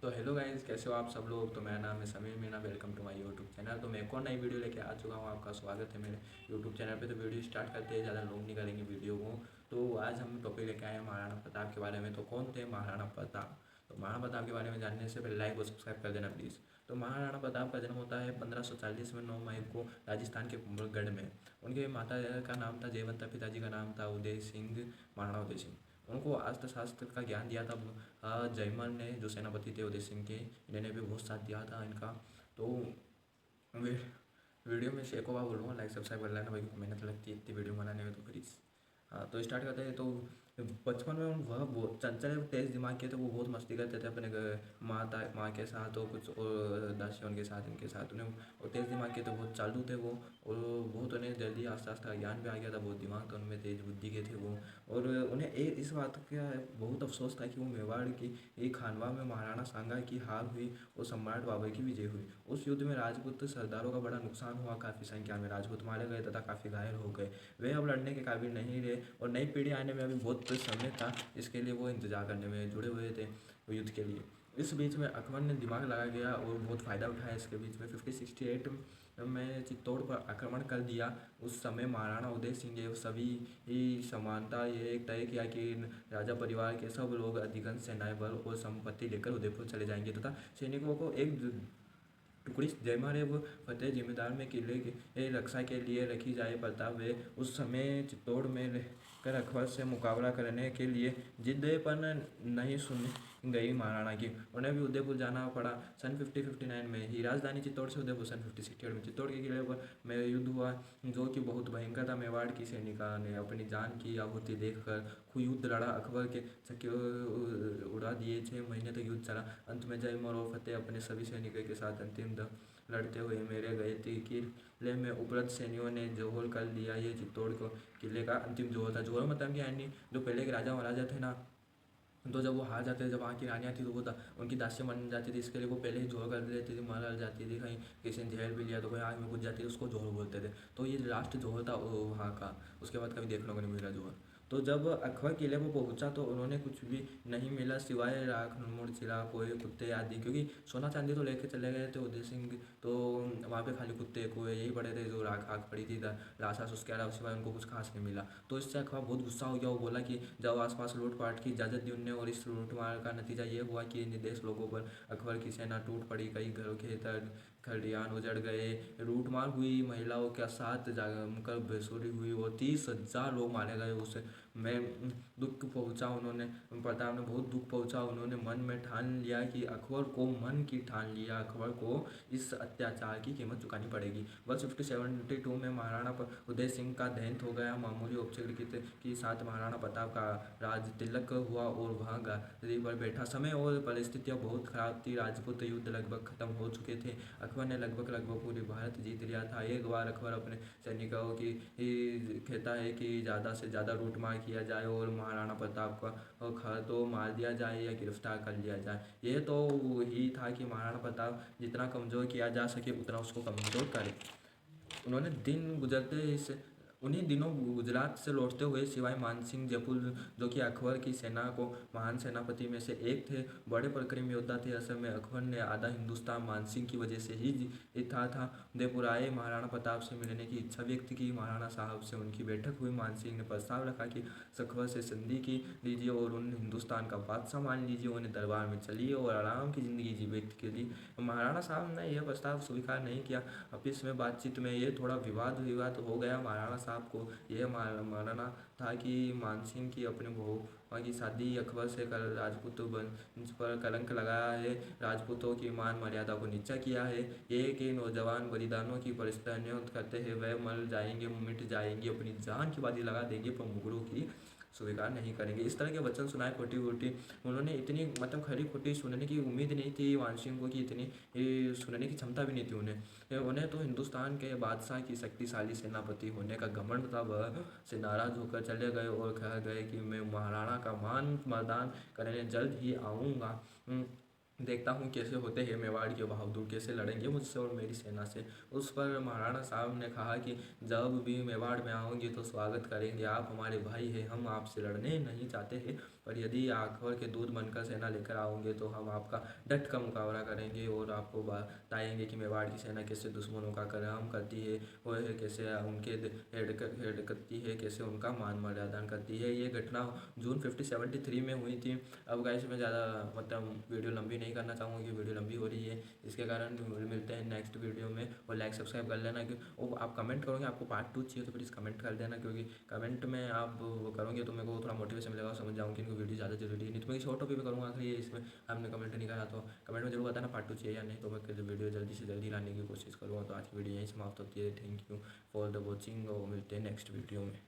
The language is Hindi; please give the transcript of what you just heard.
तो हेलो गाइस, कैसे हो आप सब लोग। तो मेरा नाम है Sameer Meena. Welcome to my YouTube channel. तो मैं एक और नई वीडियो लेके आ चुका हूँ। आपका स्वागत है मेरे यूट्यूब चैनल पे। तो वीडियो स्टार्ट करते हैं, ज़्यादा लॉन्ग नहीं करेंगे वीडियो को। तो आज हम टॉपिक लेके आए हैं महाराणा प्रताप के बारे में। तो कौन थे महाराणा प्रताप। तो महाराणा प्रताप के बारे में जानने से पहले लाइक और सब्सक्राइब कर देना प्लीज़। तो महाराणा प्रताप का जन्म होता है 1540 में 9 मई को राजस्थान के कुंभलगढ़ में। उनके माता का नाम था जयवंता, पिताजी का नाम था उदय सिंह, महाराणा उदय सिंह। उनको अस्त्र शास्त्र का ज्ञान दिया था जयमल ने, जो सेनापति थे उदय सिंह के। इन्होंने भी बहुत साथ दिया था इनका। तो वे- वीडियो में से एक और बार बोलूँगा, लाइक सब्सक्राइब कर लेना भाई, मेहनत लगती है इतनी वीडियो बनाने में, तो प्लीज़। हाँ, तो स्टार्ट करते हैं। तो बचपन में वह बहुत चंचल तेज दिमाग के थे। वो बहुत मस्ती करते थे अपने माँ के साथ और कुछ और दासियों के साथ, इनके साथ। उन्हें और तेज़ दिमाग के थे, बहुत चालू थे वो। और बहुत उन्हें जल्दी आस्ते आस्ते ज्ञान भी आ गया था, बहुत दिमाग था उनमें, तेज बुद्धि के थे वो। और उन्हें इस बात का बहुत अफसोस था कि वो मेवाड़ की एक खानवा में महाराणा सांगा की हार हुई और सम्राट बाबर की विजय हुई। उस युद्ध में राजपूत सरदारों का बड़ा नुकसान हुआ, काफ़ी संख्या में राजपूत मारे गए तथा काफ़ी घायल हो गए। वे अब लड़ने के काबिल नहीं रहे और नई पीढ़ी आने में अभी बहुत समय था, इसके लिए वो इंतजार करने में जुड़े हुए थे युद्ध के लिए। इस बीच में अकबर ने दिमाग लगा गया और बहुत फ़ायदा उठाया। इसके बीच में 1568 में चित्तौड़ पर आक्रमण कर दिया। उस समय महाराणा उदय सिंह ये सभी समानता ये तय किया कि राजा परिवार के सब लोग अधिकांश सेनाएं बल और संपत्ति लेकर उदयपुर चले जाएंगे तथा सैनिकों को एक टुकड़ी जयमाल फतेह जिम्मेदार में किले की रक्षा के लिए रखी जाए। प्रताप वे उस समय चित्तौड़ में रहकर अकबर से मुकाबला करने के लिए जिद्दपन नहीं सुन गई महाराणा की। उन्हें भी उदयपुर जाना पड़ा। सन 1559 में ही राजधानी चित्तौड़ से उदयपुर, सन 1568 में चित्तौड़ के किले पर में युद्ध हुआ, जो कि बहुत भयंकर था। मेवाड़ की सैनिका ने अपनी जान की आहुति देकर युद्ध लड़ा, अकबर के चक्के उड़ा दिए। 6 महीने तक युद्ध चला। अंत में जयमल और फतेह अपने सभी सैनिकों के साथ अंतिम दम लड़ते हुए मेरे गए थे। किले में उपलब्ध सैनिकों ने जोहर कर लिया। ये चित्तौड़ को किले का अंतिम जोहर था। जोहर मतलब कि यानी जो पहले के राजा महाराजा थे ना, तो जब वो हार जाते थे, जब वहाँ की रानियाँ थी, तो वो उनकी दासियाँ बन जाती थी। इसके लिए वो पहले ही जोहर कर देती थी, मर जाती थी। कहीं किसी ने जहर भी लिया तो कोई आग में घुस जाती थी, उसको जोहर बोलते थे। तो ये लास्ट जोहर था वहाँ का। उसके बाद कभी देखने को नहीं मिला जोहर। तो जब अकबर किले को पहुंचा तो उन्होंने कुछ भी नहीं मिला सिवाय राख, मुर्चिला, कोए, कुत्ते आदि, क्योंकि सोना चांदी तो लेके चले गए थे उदय सिंह। तो वहाँ पे खाली कुत्ते कोए यही पड़े थे, जो राख आख पड़ी थी, लाशा उसके अलावा सिवाय उनको कुछ खास नहीं मिला। तो इससे अकबर बहुत गुस्सा हो गया। वो बोला कि जब आसपास लूटपाट की इजाज़त दी उनने, और इस लूटमार का नतीजा ये हुआ कि निर्देश लोगों पर अकबर की सेना टूट पड़ी। कई घरों के खलिहान उजड़ गए, लूटमार हुई, महिलाओं के साथ जमकर बेसुरी हुई और 30,000 लोग मारे गए। उसे में दुख पहुंचा उन्होंने, प्रताप ने बहुत दुख पहुंचा। उन्होंने मन में ठान लिया कि अकबर को मन की ठान लिया, अकबर को इस अत्याचार की कीमत चुकानी पड़ेगी। वर्ष 1572 में महाराणा उदय सिंह का देहांत हो गया। मामूली औपचारिकता के साथ महाराणा प्रताप का राज तिलक हुआ और वह गादी पर बैठा। समय और परिस्थितियाँ बहुत खराब थी। राजपूत युद्ध लगभग खत्म हो चुके थे। अकबर ने लगभग पूरी भारत जीत लिया था। एक बार अकबर अपने सैनिकों की कहता है कि ज़्यादा से ज़्यादा लूटमार किया जाए और महाराणा प्रताप का खा तो मार दिया जाए या गिरफ्तार कर लिया जाए। ये तो ही था कि महाराणा प्रताप जितना कमज़ोर किया जा सके उतना उसको कमज़ोर करे। उन्होंने दिन गुजरते इस उन्हीं दिनों गुजरात से लौटते हुए सिवाय मानसिंह जयपुर, जो कि अकबर की सेना को महान सेनापति में से एक थे, बड़े पराक्रमी योद्धा थे। असल में अकबर ने आधा हिंदुस्तान मानसिंह की वजह से ही जीता था। उदयपुर आए, महाराणा प्रताप से मिलने की इच्छा व्यक्त की। महाराणा साहब से उनकी बैठक हुई। मानसिंह ने प्रस्ताव रखा कि अकबर से संधि की लीजिए और उन हिंदुस्तान का बादशाह मान लीजिए। उन्हें दरबार में चलिए और आराम की ज़िंदगी जी व्यक्त के लिए। महाराणा साहब ने यह प्रस्ताव स्वीकार नहीं किया। ऑफिस में बातचीत में ये थोड़ा विवाद विवाद हो गया। महाराणा साहब को यह मानना था कि मानसिंह की अपने बहू की शादी अकबर से कर राजपूत वंश पर कलंक लगाया है, राजपूतों की मान मर्यादा को नीचा किया है। ये कि नौजवान बलिदानों की परिस्थितियाँ करते हैं, वह मर जाएंगे, मिट जाएंगे, अपनी जान की बाजी लगा देंगे, पर मुगलों की स्वीकार नहीं करेंगे। इस तरह के वचन सुनाए खोटी खोटी। उन्होंने इतनी मतलब खरी खोटी सुनने की उम्मीद नहीं थी मानसिंह को, कि इतनी सुनने की क्षमता भी नहीं थी उन्हें। उन्हें तो हिंदुस्तान के बादशाह की शक्तिशाली सेनापति होने का घमंड था। वह से नाराज होकर चले गए और कह गए कि मैं महाराणा का मान मर्दान करने जल्द ही आऊँगा। देखता हूँ कैसे होते हैं मेवाड़ के बहादुर, कैसे लड़ेंगे मुझसे और मेरी सेना से। उस पर महाराणा साहब ने कहा कि जब भी मेवाड़ में आओगे तो स्वागत करेंगे, आप हमारे भाई हैं, हम आपसे लड़ने नहीं चाहते हैं, पर यदि आखिर के दूध बनकर सेना लेकर आओगे तो हम आपका डट का मुकाबला करेंगे और आपको बताएंगे कि मेवाड़ की सेना कैसे दुश्मनों का काम करती है और कैसे उनके हेड करती है, कैसे उनका मान मर्यादा करती है। ये घटना जून 1573 में हुई थी। अब गाइस मैं ज़्यादा मतलब वीडियो लंबी नहीं करना चाहूँगा कि वीडियो लंबी हो रही है, इसके कारण मिलते हैं नेक्स्ट वीडियो में। और लाइक सब्सक्राइब कर लेना और आप कमेंट करोगे आपको पार्ट 2 चाहिए तो प्लीज़ कमेंट कर देना, क्योंकि कमेंट में आप वो करोगे तो मेरे को थोड़ा मोटिवेशन मिलेगा, समझ जाऊँ कि इनको वीडियो ज़्यादा जरूरी है। नहीं तो मैं शॉर्ट टॉपिक में करूँगा, आखिर ये इसमें आपने कमेंट नहीं करा तो कमेंट में जरूर बताना पार्ट 2 चाहिए या नहीं, तो मैं वीडियो जल्दी से जल्दी लाने की कोशिश करूँगा। तो आज की वीडियो यहीं समाप्त होती है। Thank you for the watching और मिलते हैं नेक्स्ट वीडियो में।